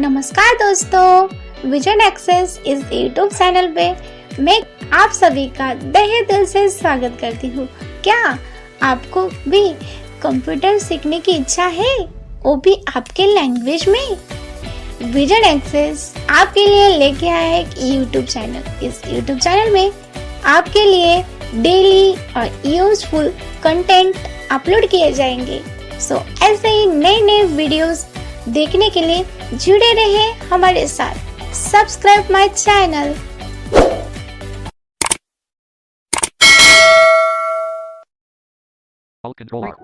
नमस्कार दोस्तों, vision access इस यूट्यूब चैनल पे मैं आप सभी का तहे दिल से स्वागत करती हूँ। क्या आपको भी कंप्यूटर सीखने की इच्छा है, वो भी आपके लैंग्वेज में? विजन एक्सेस आपके लिए लेके आया है एक यूट्यूब चैनल। इस यूट्यूब चैनल में आपके लिए डेली और यूजफुल कंटेंट अपलोड किए जाएंगे। सो ऐसे ही नए नए वीडियोस देखने के लिए जुड़े रहे हमारे साथ। Subscribe my channel. Alt Control R.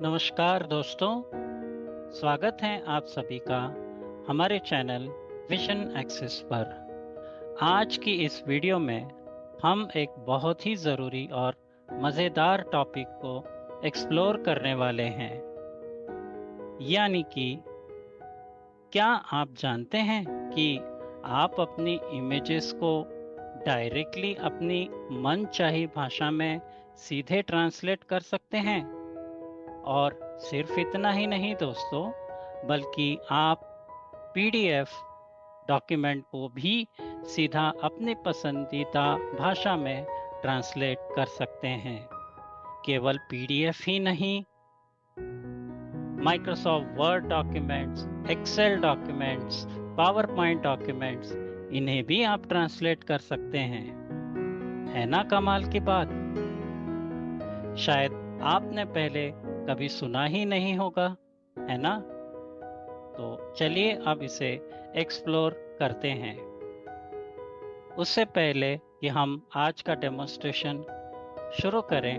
नमस्कार दोस्तों, स्वागत है आप सभी का हमारे चैनल विजन एक्सेस पर। आज की इस वीडियो में हम एक बहुत ही ज़रूरी और मज़ेदार टॉपिक को एक्सप्लोर करने वाले हैं, यानी कि क्या आप जानते हैं कि आप अपनी इमेजेस को डायरेक्टली अपनी मनचाही भाषा में सीधे ट्रांसलेट कर सकते हैं। और सिर्फ इतना ही नहीं दोस्तों, बल्कि आप PDF डॉक्यूमेंट को भी सीधा अपनी पसंदीदा भाषा में ट्रांसलेट कर सकते हैं। केवल PDF ही नहीं, Microsoft Word documents, Excel documents, PowerPoint documents, इन्हें भी आप ट्रांसलेट कर सकते हैं। है ना कमाल की बात? शायद आपने पहले कभी सुना ही नहीं होगा, है ना? तो चलिए अब इसे एक्सप्लोर करते हैं। उससे पहले कि हम आज का डेमोन्स्ट्रेशन शुरू करें,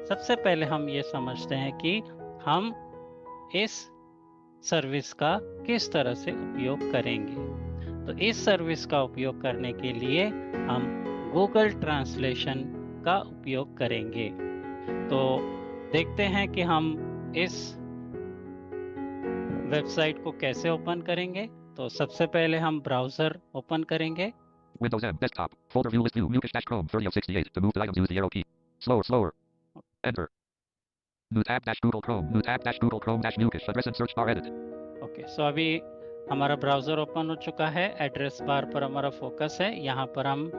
सबसे पहले हम ये समझते हैं कि हम इस सर्विस का किस तरह से उपयोग करेंगे। तो इस सर्विस का उपयोग करने के लिए हम गूगल ट्रांसलेशन का उपयोग करेंगे। तो देखते हैं कि हम इस वेबसाइट को कैसे ओपन करेंगे। तो सबसे पहले हम ब्राउज़र ओपन करेंगे। Windows M desktop folder view list view Mucus dash Chrome 30 of 68 to move the items use the arrow key. Slower. Enter. New tab dash Google Chrome. New tab dash Google Chrome dash Mucus address and search bar edit. Okay, so अभी हमारा browser open हो चुका है। Address bar पर हमारा focus है। यहाँ पर हम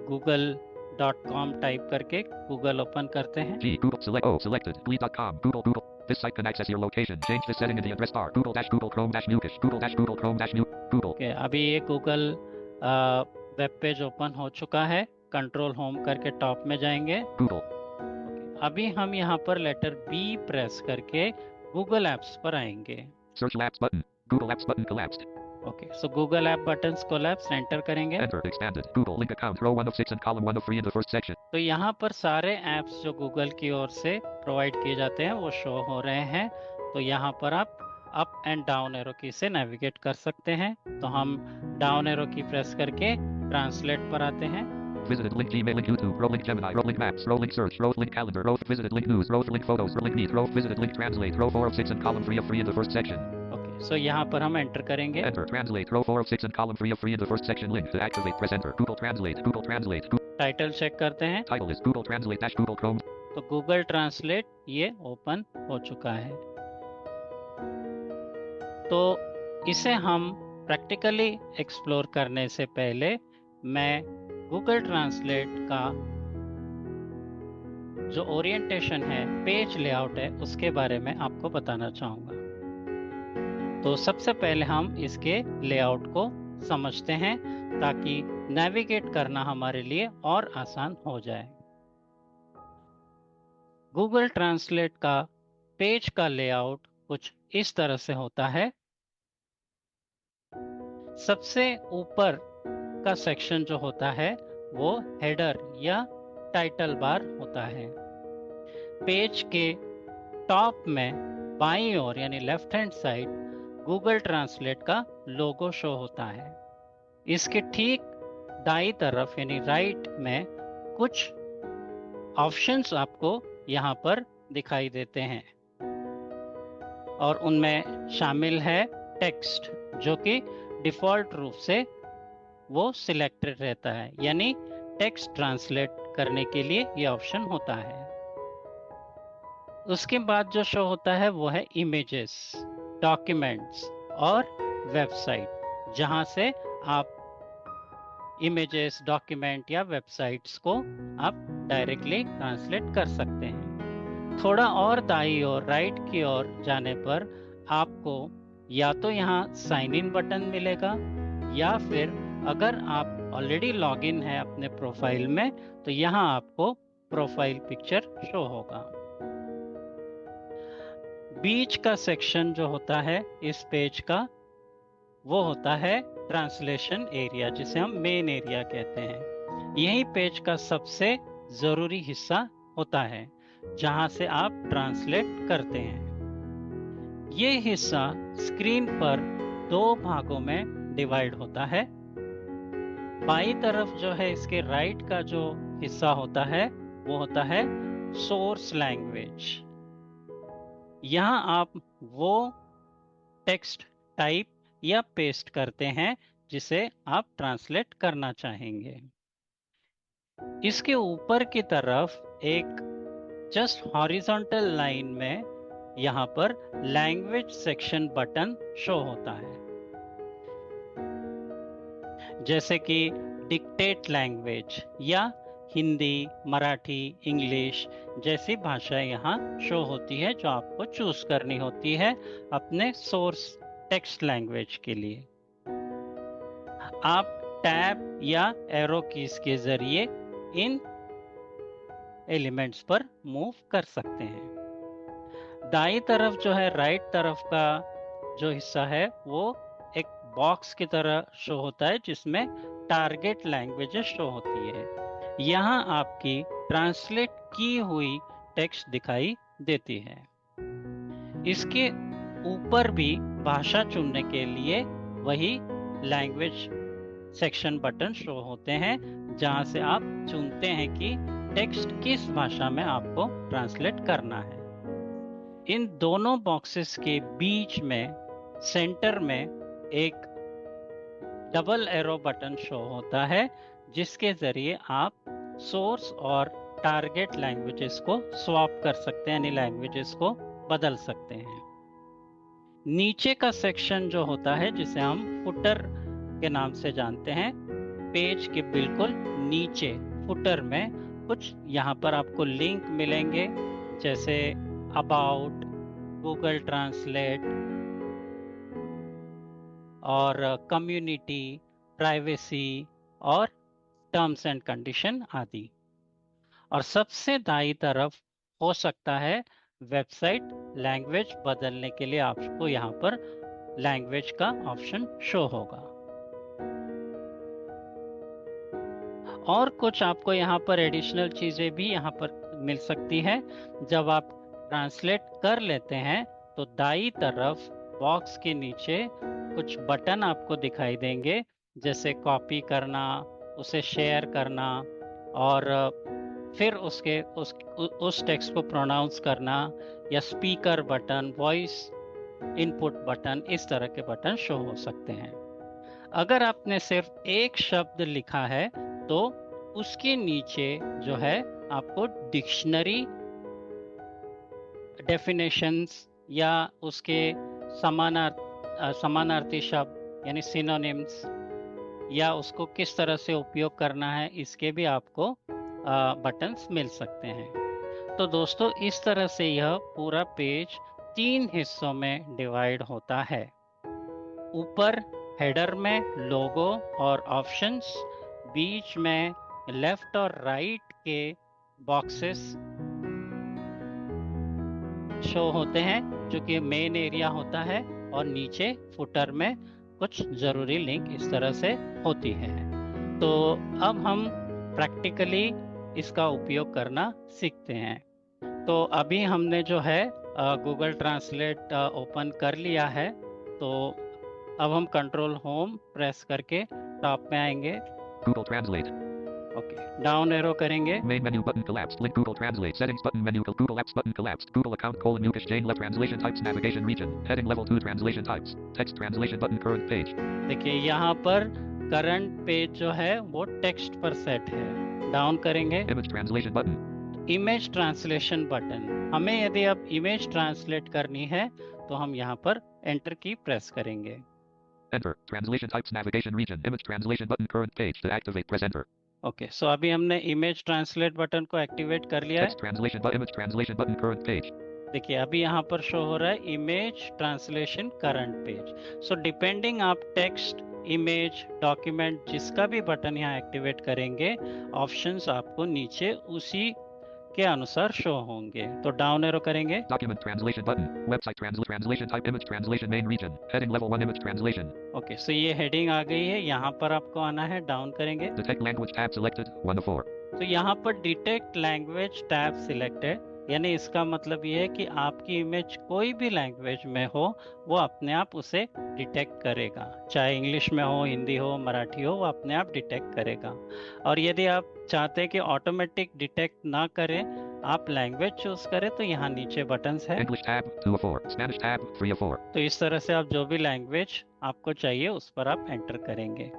google.com टाइप करके गूगल ओपन करते हैं। G Google select O selected Glee.com Google. This site can access your location. Change this setting in the address bar. Google Chrome dash Mucus. Google Chrome dash Google. Okay, अभी ये Google web page open हो चुका है। Control home करके top में जाएंगे। Google. Okay, अभी हम यहाँ पर लेटर B प्रेस करके गूगल एप्स पर आएंगे। Search apps button. Google apps button collapsed. Okay, सो Google app buttons collapse enter करेंगे। Enter expanded. Google link account row 1 of 6 and column 1 of 3 in the first section. तो यहाँ पर सारे apps जो Google की ओर से प्रोवाइड किए जाते हैं वो शो हो रहे हैं। तो यहाँ पर आप अप एंड डाउन एरो की से नेविगेट कर सकते हैं। तो हम डाउन एरो की प्रेस करके ट्रांसलेट पर आते हैं। Visited link Gmail link YouTube row link Gemini row link Maps row link Search row link Calendar row visited link News row link Photos row link Meet row visited link Translate row 4 of 6 and column 3 of 3 in the first section. Okay, so यहाँ पर हम enter करेंगे। Enter Translate row 4 of 6 and column 3 of 3 in the first section link to activate press enter Google Translate title check करते हैं। title is Google Translate dash Google Chrome. तो Google translate ये open हो चुका है। तो इसे हम प्रैक्टिकली एक्सप्लोर करने से पहले मैं गूगल ट्रांसलेट का जो ओरिएंटेशन है, पेज लेआउट है, उसके बारे में आपको बताना चाहूँगा। तो सबसे पहले हम इसके लेआउट को समझते हैं ताकि नेविगेट करना हमारे लिए और आसान हो जाए। गूगल ट्रांसलेट का पेज का लेआउट कुछ इस तरह से होता है। सबसे ऊपर का सेक्शन जो होता है वो हेडर या टाइटल बार होता है। पेज के टॉप में बाईं ओर यानी left hand side Google translate का लोगो शो होता है। इसके ठीक दाईं तरफ यानी राइट में कुछ ऑप्शंस आपको यहाँ पर दिखाई देते हैं और उनमें शामिल है टेक्स्ट, जो कि डिफ़ॉल्ट रूप से वो सिलेक्टेड रहता है, यानी टेक्स्ट ट्रांसलेट करने के लिए ये ऑप्शन होता है। उसके बाद जो शो होता है वो है इमेजेस, डॉक्यूमेंट्स और वेबसाइट, जहां से आप इमेजेस, डॉक्यूमेंट या वेबसाइट्स को आप डायरेक्टली ट्रांसलेट कर सकते हैं। थोड़ा और दाईं ओर, राइट की ओर जाने पर आपको या तो यहाँ साइन इन बटन मिलेगा, या फिर अगर आप ऑलरेडी लॉगिन है अपने प्रोफाइल में तो यहाँ आपको प्रोफाइल पिक्चर शो होगा। बीच का सेक्शन जो होता है इस पेज का, वो होता है ट्रांसलेशन एरिया, जिसे हम मेन एरिया कहते हैं। यही पेज का सबसे जरूरी हिस्सा होता है, जहां से आप ट्रांसलेट करते हैं। ये हिस्सा स्क्रीन पर 2 भागों में डिवाइड होता है। बाई तरफ जो है इसके राइट का जो हिस्सा होता है वो होता है सोर्स लैंग्वेज। यहाँ आप वो टेक्स्ट टाइप या पेस्ट करते हैं जिसे आप ट्रांसलेट करना चाहेंगे। इसके ऊपर की तरफ एक जस्ट हॉरिजॉन्टल लाइन में यहाँ पर लैंग्वेज सेक्शन बटन शो होता है, जैसे कि डिक्टेट लैंग्वेज या हिंदी, मराठी, इंग्लिश जैसी भाषाएं यहाँ शो होती है, जो आपको चूज करनी होती है अपने सोर्स टेक्स्ट लैंग्वेज के लिए। आप टैब या एरो कीज के जरिए इन एलिमेंट्स पर मूव कर सकते हैं। दाई तरफ जो है, राइट तरफ का जो हिस्सा है वो एक बॉक्स की तरह शो होता है, जिसमें टारगेट लैंग्वेजेस शो होती है। यहाँ आपकी ट्रांसलेट की हुई टेक्स्ट दिखाई देती है। इसके ऊपर भी भाषा चुनने के लिए वही लैंग्वेज सेक्शन बटन शो होते हैं, जहां से आप चुनते हैं कि टेक्स्ट किस भाषा में आपको ट्रांसलेट करना है। इन दोनों बॉक्सेस के बीच में सेंटर में एक डबल एरो बटन शो होता है, जिसके जरिए आप सोर्स और टारगेट लैंग्वेजेस को स्वैप कर सकते हैं, यानी लैंग्वेजेस को बदल सकते हैं। नीचे का सेक्शन जो होता है, जिसे हम फुटर के नाम से जानते हैं, पेज के बिल्कुल नीचे फुटर में कुछ यहाँ पर आपको लिंक मिलेंगे, जैसे अबाउट, गूगल ट्रांसलेट और कम्युनिटी, प्राइवेसी और टर्म्स एंड कंडीशन आदि। और सबसे दाईं तरफ हो सकता है वेबसाइट लैंग्वेज बदलने के लिए आपको यहाँ पर लैंग्वेज का ऑप्शन शो होगा। और कुछ आपको यहाँ पर एडिशनल चीजें भी यहाँ पर मिल सकती है। जब आप ट्रांसलेट कर लेते हैं तो दाईं तरफ बॉक्स के नीचे कुछ बटन आपको दिखाई देंगे, जैसे कॉपी करना, उसे शेयर करना और फिर उस टेक्स्ट को प्रोनाउंस करना, या speaker button, voice input button, इस तरह के बटन शो हो सकते हैं। अगर आपने सिर्फ एक शब्द लिखा है तो उसके नीचे जो है आपको डिक्शनरी डेफिनेशंस या उसके समानार्थी शब्द यानी सिनोनिम्स, या उसको किस तरह से उपयोग करना है, इसके भी आपको बटन्स मिल सकते हैं। तो दोस्तों, इस तरह से यह पूरा पेज 3 हिस्सों में डिवाइड होता है। ऊपर हेडर में लोगो और ऑप्शंस, बीच में लेफ्ट और राइट के बॉक्सेस शो होते हैं जो कि मेन एरिया होता है, और नीचे फुटर में कुछ जरूरी लिंक इस तरह से होती है। तो अब हम प्रैक्टिकली इसका उपयोग करना सीखते हैं। तो अभी हमने जो है गूगल ट्रांसलेट ओपन कर लिया है, तो अब हम कंट्रोल होम प्रेस करके टॉप में आएंगे। Google Translate. Okay, down arrow करेंगे। Main menu button collapsed. Link Google Translate. Settings button menu. Google Apps button collapsed. Google account : Mukesh Jain. Left translation types. Navigation region. Heading level 2 translation types. Text translation button. Current page. देखिए यहाँ पर current page जो है वो text पर set है। Down करेंगे Image translation button. Image translation button. हमें यदि अब इमेज ट्रांसलेट करनी है तो हम यहाँ पर एंटर की प्रेस करेंगे। Enter. Translation types navigation region. Image translation button current page. To activate, press enter. Okay, so अभी हमने इमेज ट्रांसलेट बटन को एक्टिवेट कर लिया है। Text translation but image translation button current page. देखिए अभी यहाँ पर शो हो रहा है image translation current page. So depending आप टेक्स्ट, इमेज, डॉक्यूमेंट जिसका भी बटन यहाँ एक्टिवेट करेंगे, ऑप्शंस आपको नीचे उसी के अनुसार शो होंगे। तो डाउन एरो करेंगे। Document translation button. Website translation type image translation main region. Heading level 1 image translation. Okay, so ये हेडिंग आ गई है, यहाँ पर आपको आना है, डाउन करेंगे। Detect language tab selected 1 of 4. तो यहाँ पर डिटेक्ट लैंग्वेज टैब सिलेक्टेड, यानी इसका मतलब ये है कि आपकी इमेज कोई भी लैंग्वेज में हो वो अपने आप उसे डिटेक्ट करेगा, चाहे इंग्लिश में हो, हिंदी हो, मराठी हो, वो अपने आप डिटेक्ट करेगा। और यदि आप चाहते हैं कि ऑटोमेटिक डिटेक्ट ना करें, आप लैंग्वेज चूज करें, तो यहाँ नीचे बटन्स है। English tab 2 of 4. Spanish tab 3 of 4. तो इस तरह से आप जो भी लैंग्वेज आपको चाहिए उस पर आप एंटर करेंगे।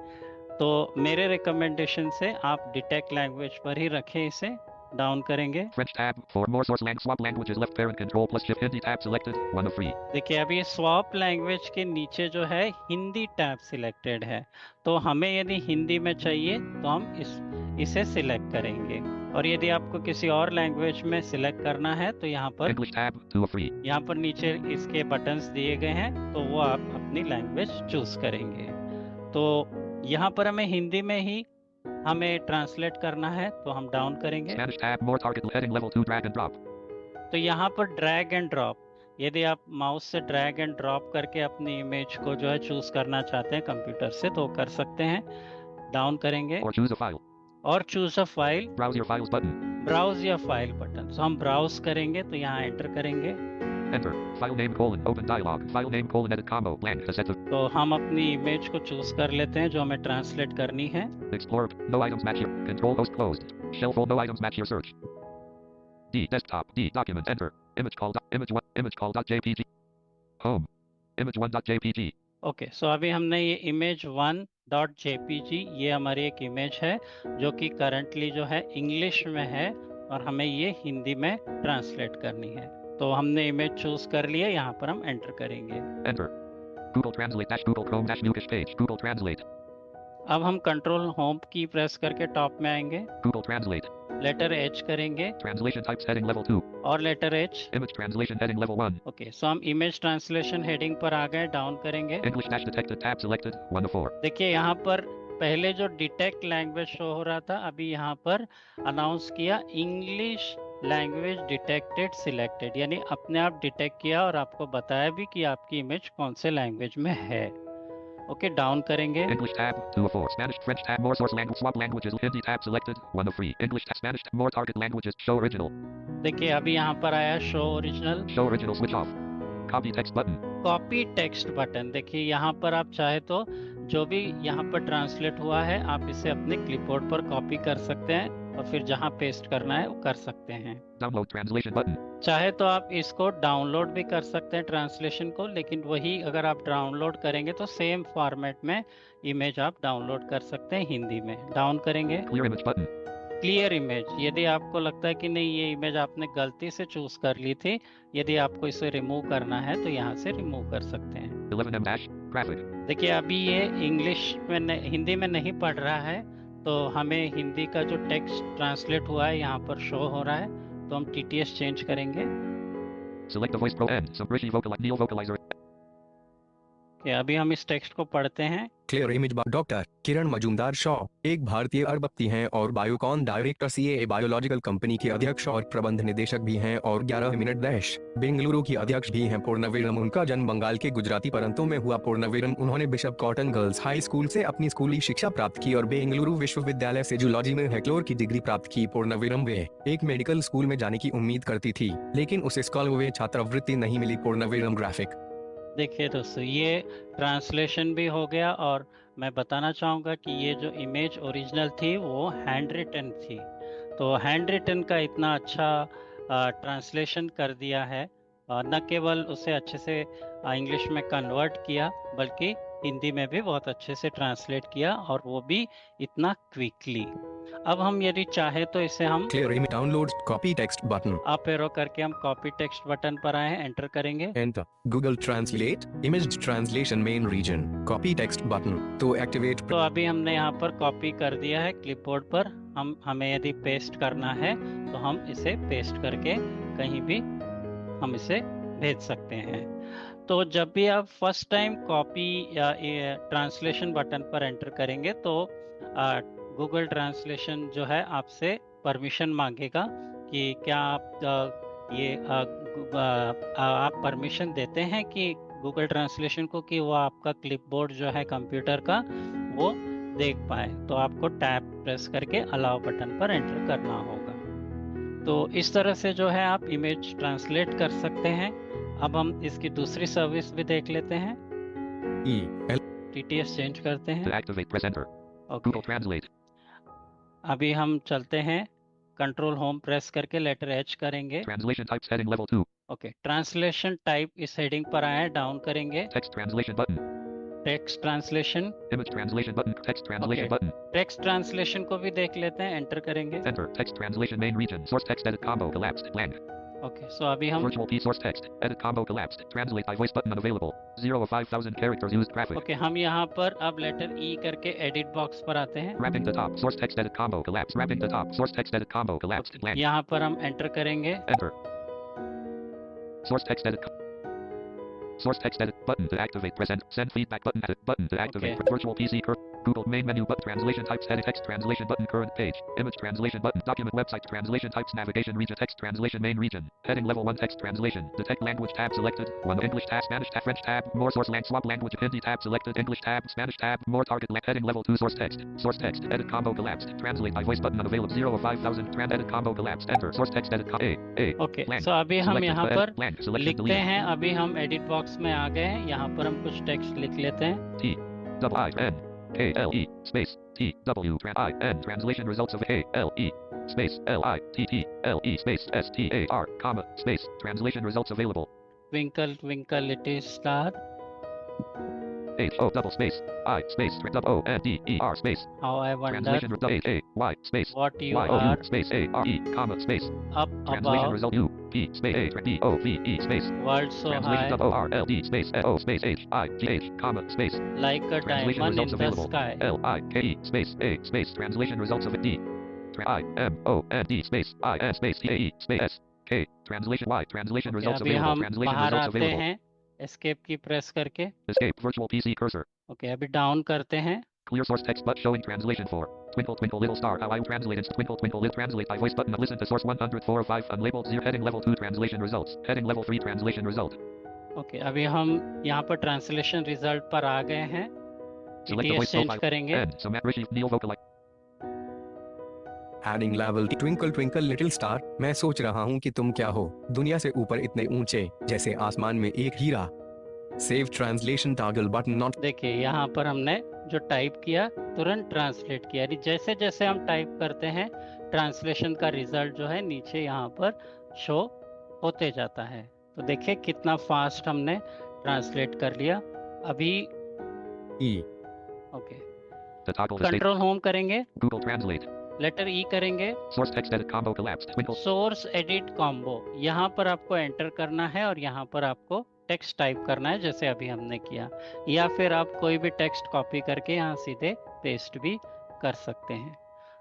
तो मेरे रिकमेंडेशन से आप डिटेक्ट लैंग्वेज पर ही रखें इसे, डाउन करेंगे। French tab. For more source swap languages left parent control plus shift Hindi tab selected 1 of 3. देखिए अभी स्वैप लैंग्वेज के नीचे जो है हिंदी टैब सिलेक्टेड है, तो हमें यदि हिंदी में चाहिए तो हम इसे सिलेक्ट करेंगे। और यदि आपको किसी और लैंग्वेज में सिलेक्ट करना है तो यहाँ पर English tab 2 of 3. यहाँ पर नीचे इसके बटन्स दिए गए हैं, तो वो आप अपनी लैंग्वेज चूज करेंगे। तो यहाँ पर हमें हिंदी में ही हमें ट्रांसलेट करना है, तो हम डाउन करेंगे। Spanish tab more target heading level 2 drag and drop. तो यहाँ पर ड्रैग एंड ड्रॉप, यदि आप माउस से ड्रैग एंड ड्रॉप करके अपनी इमेज को जो है चूज करना चाहते हैं कंप्यूटर से, तो कर सकते हैं, डाउन करेंगे। Or choose a file. और choose a file, Browse your files button. Browse your file button, तो हम ब्राउज करेंगे, तो यहाँ एंटर करेंगे। Enter. File name colon open dialog. File name colon edit combo blank to set the तो हम अपनी इमेज को चूज कर लेते हैं जो हमें ट्रांसलेट करनी है। Explorer. No items match your control host closed. Shell full. No items match your search. D desktop. D document. Enter. Image call. Image 1. Image call. .jpg. Home. Image 1. .jpg. Okay, so अभी हमने ये image 1.jpg, ये हमारी एक image है जो कि currently जो है इंग्लिश में है और हमें ये हिंदी में ट्रांसलेट करनी है। तो हमने इमेज चूज कर लिया, यहाँ पर हम एंटर करेंगे। Enter. Google Translate dash Google Chrome dash Mukish page. Google Translate. अब हम कंट्रोल होम की प्रेस करके टॉप में आएंगे, Google Translate. लेटर एच करेंगे Translation types heading level 2. और letter H. Image translation heading level 1. Okay, so हम image translation heading पर आ गए, डाउन करेंगे। English dash detected tab selected 1 of 4. देखिए यहाँ पर पहले जो डिटेक्ट लैंग्वेज शो हो रहा था, अभी यहाँ पर अनाउंस किया इंग्लिश लैंग्वेज डिटेक्टेड सिलेक्टेड, यानी अपने आप डिटेक्ट किया और आपको बताया भी कि आपकी इमेज कौन से लैंग्वेज में है। ओके, डाउन करेंगे। English tab 2 of 4. Spanish French tab more source language swap languages Hindi tab selected 1 of 3. English tab Spanish tab more target languages show original. देखिए अभी यहाँ पर आया show original. Show original switch off. Copy text button. Copy text button, देखिए यहाँ पर आप चाहे तो जो भी यहाँ पर ट्रांसलेट हुआ है आप इसे अपने क्लिपबोर्ड पर कॉपी कर सकते हैं और फिर जहाँ पेस्ट करना है वो कर सकते हैं। Download translation button. चाहे तो आप इसको डाउनलोड भी कर सकते हैं ट्रांसलेशन को, लेकिन वही अगर आप डाउनलोड करेंगे तो सेम फॉर्मेट में इमेज आप डाउनलोड कर सकते हैं हिंदी में। डाउन करेंगे। Clear image button. Clear image, यदि आपको लगता है कि नहीं ये इमेज आपने गलती से चूज कर ली थी, यदि आपको इसे रिमूव करना है तो यहाँ से रिमूव कर सकते हैं। 11M dash graphic. देखिए अभी ये इंग्लिश में हिंदी में नहीं पढ़ रहा है, तो हमें हिंदी का जो टेक्स्ट ट्रांसलेट हुआ है यहाँ पर शो हो रहा है, तो हम TTS चेंज करेंगे। Select the voice pro N. Some British Neo vocalizer. कि अभी हम इस टेक्स्ट को पढ़ते हैं। क्लियर इमेज बाय डॉक्टर किरण मजूमदार शॉ एक भारतीय अरबपति हैं और Biocon director CA biological company के अध्यक्ष और प्रबंध निदेशक भी हैं और 11 मिनट डैश बेंगलुरु की अध्यक्ष भी हैं। पूर्णविरम उनका जन्म बंगाल के गुजराती परंतु में हुआ। पूर्णविरम उन्होंने bishop cotton girls high school से अपनी स्कूली शिक्षा प्राप्त की और बेंगलुरु विश्वविद्यालय से जूलॉजी में हेक्लोर की डिग्री प्राप्त की। पूर्णविरम वे एक मेडिकल स्कूल में जाने की उम्मीद करती थी, लेकिन उसे स्कॉलर छात्रवृत्ति नहीं मिली। पूर्णविरम ग्राफिक। देखिए दोस्तों, ये ट्रांसलेशन भी हो गया और मैं बताना चाहूँगा कि ये जो इमेज ओरिजिनल थी वो हैंड रिटन थी, तो हैंड रिटन का इतना अच्छा ट्रांसलेशन कर दिया है, न केवल उसे अच्छे से इंग्लिश में कन्वर्ट किया बल्कि हिंदी में भी बहुत अच्छे से ट्रांसलेट किया और वो भी इतना क्विकली। अब हम यदि चाहे तो इसे हम Clear image downloads copy text button. Up arrow करके हम कॉपी टेक्स्ट बटन पर आए हैं, एंटर करेंगे। Enter. Google Translate image translation main region. Copy text button. तो activate तो अभी हमने यहाँ पर कॉपी कर दिया है क्लिपबोर्ड पर। हमें यदि पेस्ट करना है तो हम इसे पेस्ट करके कहीं भी हम इसे भेज सकते हैं। तो जब भी आप फर्स्ट टाइम कॉपी या ट्रांसलेशन बटन पर एंटर करेंगे तो गूगल ट्रांसलेशन जो है आपसे परमिशन मांगेगा कि क्या आप परमिशन देते हैं कि गूगल ट्रांसलेशन को कि वो आपका क्लिपबोर्ड जो है कंप्यूटर का वो देख पाए। तो आपको टैब प्रेस करके अलाउ बटन पर एंटर करना होगा। तो इस तरह से जो है आप इमेज ट्रांसलेट कर सकते हैं। अब हम इसकी दूसरी सर्विस भी देख लेते हैं। E L TTS चेंज करते To हैं। activate, press enter. Okay, Google Translate. अभी हम चलते हैं, कंट्रोल होम प्रेस करके लेटर H करेंगे। Translation types heading level 2. Okay, translation type इस हेडिंग पर आए, डाउन करेंगे। Text translation button. Text translation, Image translation button. Text translation Okay. button. Text translation को भी देख लेते हैं, एंटर करेंगे। Enter. Text translation main region. Source text edit combo collapsed. Blank. Okay, so अभी हम Virtual key source text. Edit combo collapsed. Translate by voice button unavailable. 0 of 5,000 characters used graphic. Okay, हम यहाँ पर अब letter E करके edit box पर आते हैं। Wrapping the top. Source text edit combo collapsed. Wrapping the top. Source text edit combo collapsed. Blank. यहाँ पर हम एंटर करेंगे। Enter. Source text edit. Source text edit button to activate. Press enter. Send feedback button. Edit button to activate. Okay. Virtual PC. Google main menu. But translation types. Edit text translation button. Current page. Image translation button. Document website translation types. Navigation region. Text translation main region. Heading level 1 text translation. Detect language tab selected. 1 English tab. Spanish tab. French tab. More source lang. Swap language. Hindi tab selected. English tab. Spanish tab. More target heading level 2 source text. Source text. Edit combo collapsed. Translate by voice button unavailable. 0 of 5,000. Edit combo collapsed. Enter. Source text edit. A. Okay, Blank. सो अभी हम Selected. यहाँ Edit. पर Blank. Selection लिखते delete. हैं। अभी हम edit box में आ गए हैं, यहाँ पर हम कुछ टेक्स्ट लिख लेते हैं। T double I N A L E space T W I N translation results of A L E space L I T T L E space S T A R comma space translation results available twinkle twinkle little star, H O double space I space double O N D E R space how I wonder translation result A Y space what you Y O U are, space A R E comma space up translation about, result U P space A D O V E space world so translation high, double O R L D space O space H I G H comma space like a translation diamond in results the available sky. L I K E space A space translation results of D I M O N D space I N space T A E space S K translation Y translation Okay, results अभी available हम translation बाहर results आते available हैं, escape की press करके। escape virtual PC cursor okay, अभी down करते हैं। clear source text but showing translation for twinkle twinkle little star how I translate into twinkle twinkle little translate by voice button listen to source 104 of 5 unlabeled 0 heading level 2 translation results heading level 3 translation result okay, अभी हम यहाँ पर translation result पर आ गए हैं। select the TTS voice change profile करेंगे। N so Matt Rishi Neil vocalize Adding level Twinkle Twinkle Little Star। मैं सोच रहा हूँ कि तुम क्या हो, दुनिया से ऊपर इतने ऊंचे जैसे आसमान में एक हीरा। Save translation toggle button not देखिए, यहाँ पर हमने जो टाइप किया तुरंत ट्रांसलेट किया। यानी जैसे जैसे हम टाइप करते हैं ट्रांसलेशन का रिजल्ट जो है नीचे यहाँ पर शो होते जाता है। तो देखिए कितना फास्ट हमने ट्रांसलेट कर लिया। अभी E okay, the toggle the state control home करेंगे, Google Translate लेटर ई करेंगे, source text edit combo collapsed twinkle source edit combo, यहाँ पर आपको एंटर करना है और यहाँ पर आपको टेक्स्ट टाइप करना है जैसे अभी हमने किया, या फिर आप कोई भी टेक्स्ट कॉपी करके यहाँ सीधे पेस्ट भी कर सकते हैं।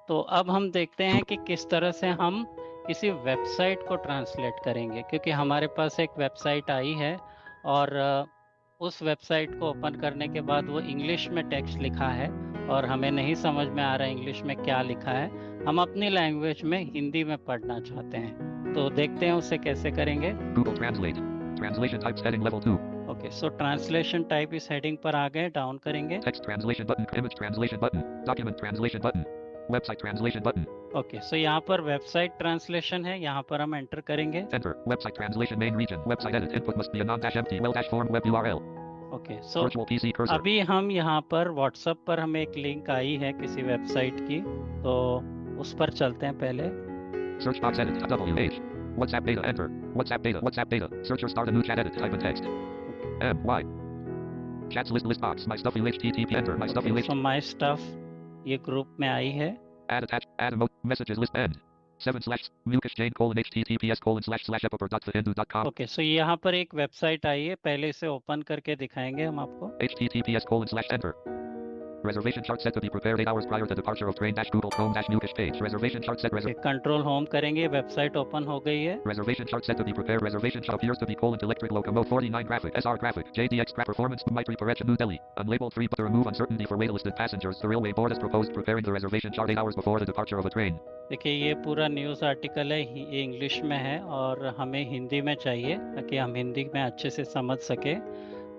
तो अब हम देखते हैं कि किस तरह से हम किसी वेबसाइट को ट्रांसलेट करेंगे, क्योंकि हमारे पास एक वेबसाइट आई है और उस वेबसाइट को ओपन करने के बाद वो इंग्लिश में टेक्स्ट लिखा है और हमें नहीं समझ में आ रहा है इंग्लिश में क्या लिखा है। हम अपनी लैंग्वेज में हिंदी में पढ़ना चाहते हैं, तो देखते हैं उसे कैसे करेंगे। Google Translate translation types heading level 2 okay, सो ट्रांसलेशन टाइप इस हेडिंग पर आ गए, डाउन करेंगे। text translation button image translation button document translation button website translation button okay, so यहाँ पर वेबसाइट ट्रांसलेशन है, यहाँ पर हम एंटर करेंगे। enter website translation main region website edit input must be a non-empty well-form web URL okay, so virtual PC cursor अभी हम यहाँ पर व्हाट्सएप पर हमें एक लिंक आई है किसी वेबसाइट की, तो उस पर चलते हैं पहले। search box edit WH WhatsApp data enter WhatsApp data searcher start a new chat edit type in text MY chats list box my stuffy HTTP enter my stuffy so my stuff ये group में आई है। Add attached. Add emote. Messages list end. 7/ Mukesh Jain : https://epiper.thehindu.com okay, so यहाँ पर एक website आई है, पहले इसे open करके दिखाएंगे हम आपको। https://enter. Reservation chart set to be prepared 8 hours prior to departure of train dash Google Chrome dash Mukesh page. Reservation chart set. Control home करेंगे, वेबसाइट ओपन हो गई है। Reservation chart set to be prepared. Reservation chart appears to be : electric locomotive 49 graphic SR graphic JDX crap performance Maitri Parecha New Delhi unlabeled 3 but to remove uncertainty for waitlisted passengers. The railway board has proposed preparing the reservation chart 8 hours before the departure of a train. देखिए ये पूरा news article है, ये English में है और हमें हिंदी में चाहिए ताकि हम हिंदी में अच्छे से समझ सके।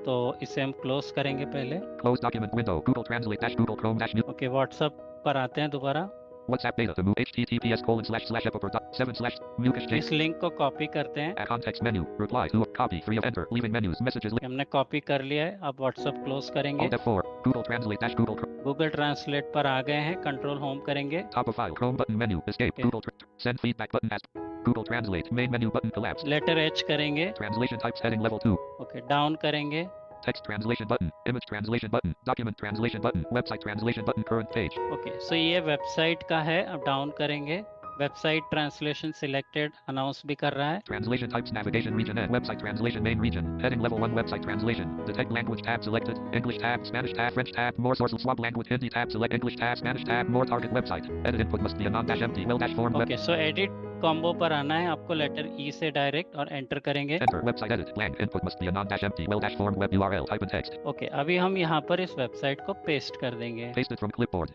तो इसे हम क्लोज करेंगे पहले। Close document window. Google Translate dash Google Chrome dash okay, WhatsApp पर आते हैं दोबारा। WhatsApp data to move https://epiper.7/ Mukesh Jain. इस लिंक को कॉपी करते हैं। Context menu. Reply to copy 3 of enter. Leaving menus. Messages link. हमने copy कर लिया है, अब व्हाट्सएप क्लोज करेंगे। Alt F4. Google Translate dash Google Chrome. Google translate पर आ गए हैं, कंट्रोल होम करेंगे। Top of file. Chrome button menu. Escape. Okay. Google send feedback button as Google Translate. Main menu button collapsed. Letter H करेंगे। Translation types heading level 2. Okay, down करेंगे। Text translation button. Image translation button. Document translation button. Website translation button. Current page. Okay, so ये website का है, अब down करेंगे। Website translation selected announce भी कर रहा है। Translation types navigation region N. Website translation main region. Heading level 1 website translation. Detect language tab selected. English tab, Spanish tab, French tab, more sources swap language Hindi tab select English tab, Spanish tab, more target website. Edit input must be a non-empty well-formed web. Okay, so edit combo पर आना है आपको, letter ई से direct और enter करेंगे। Enter website edit blank input must be a non-empty well-formed web URL type in text. Okay, अभी हम यहाँ पर इस वेबसाइट को पेस्ट कर देंगे। Paste it from clipboard.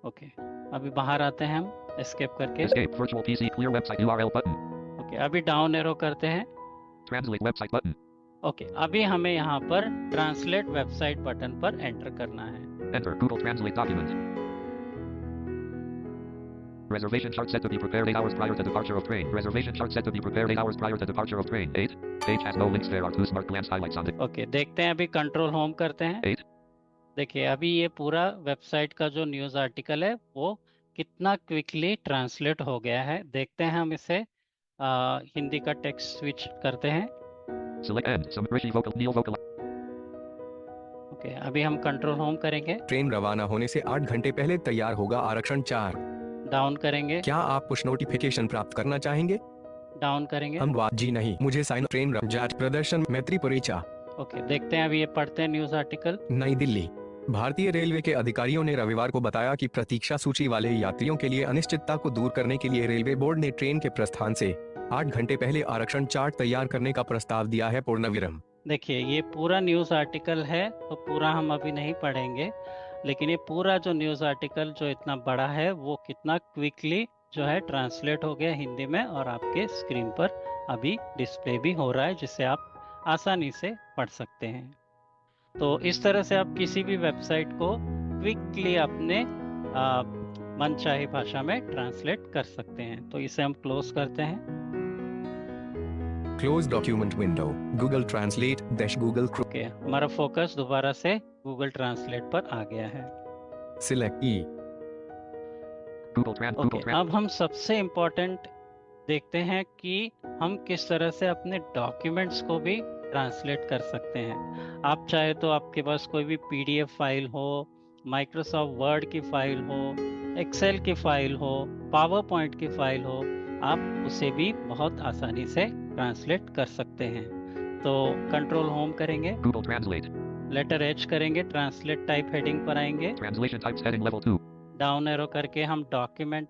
Okay, अभी बाहर आते हैं हम एस्केप करके। Escape virtual PC clear website URL button. Okay, अभी डाउन एरो करते हैं। Translate website button. ओके, अभी हमें यहाँ पर ट्रांसलेट वेबसाइट बटन पर एंटर करना है। Enter Google Translate document. Reservation chart set to be prepared 8 hours prior to departure of train. Reservation chart set to be prepared 8 hours prior to departure of train. 8. Page has no links. There are 2 smart glance highlights on it. Okay, देखते हैं, अभी control home करते हैं। 8. देखिए अभी ये पूरा website का जो न्यूज़ आर्टिकल है वो कितना क्विकली ट्रांसलेट हो गया है। देखते हैं हम इसे हिंदी का टेक्स्ट स्विच करते हैं। Select N. Some Rishi vocal Neil vocal. Okay, अभी हम कंट्रोल होम करेंगे, ट्रेन रवाना होने से 8 घंटे पहले तैयार होगा आरक्षण 4। डाउन करेंगे, क्या आप पुश नोटिफिकेशन प्राप्त करना चाहेंगे? डाउन करेंगे। हम बात जी नहीं, मुझे साइन ट्रेन जांच प्रदर्शन मैत्री परीक्षा। ओके, देखते हैं अभी ये पढ़ते हैं न्यूज़ आर्टिकल। नई दिल्ली। भारतीय रेलवे के अधिकारियों ने रविवार को बताया कि प्रतीक्षा सूची वाले यात्रियों के लिए अनिश्चितता को दूर करने के लिए रेलवे बोर्ड ने ट्रेन के प्रस्थान से 8 घंटे पहले आरक्षण चार्ट तैयार करने का प्रस्ताव दिया है। पूर्णविराम। देखिए ये पूरा न्यूज़ आर्टिकल है, तो पूरा हम अभी नहीं पढ़ेंगे, लेकिन ये पूरा जो न्यूज़ आर्टिकल जो इतना बड़ा है वो कितना क्विकली जो है ट्रांसलेट हो गया हिंदी में और आपके स्क्रीन पर अभी डिस्प्ले भी हो रहा है, जिससे आप आसानी से पढ़ सकते हैं। तो इस तरह से आप किसी भी वेबसाइट को क्विकली अपने मनचाही भाषा में ट्रांसलेट कर सकते हैं। तो इसे हम क्लोज करते हैं। Close document window. Google translate dash Google Chrome. Okay, हमारा फोकस दोबारा से गूगल ट्रांसलेट पर आ गया है। सिलेक्ट ई। ओके, अब हम सबसे इम्पोर्टेंट देखते हैं कि हम किस तरह से अपने डॉक्यूमेंट्स को भी ट्रांसलेट कर सकते हैं। आप चाहे तो आपके पास कोई भी पीडीएफ फाइल हो, माइक्रोसॉफ्ट वर्ड की फाइल हो, एक्सेल की फाइल हो, पावर पॉइंट की फाइल हो, आप उसे भी बहुत आसानी से ट्रांसलेट कर सकते हैं। तो कंट्रोल होम करेंगे, Google Translate. लेटर एच करेंगे, ट्रांसलेट टाइप हेडिंग पर आएंगे, Translation types heading level 2. Down arrow करके हम डॉक्यूमेंट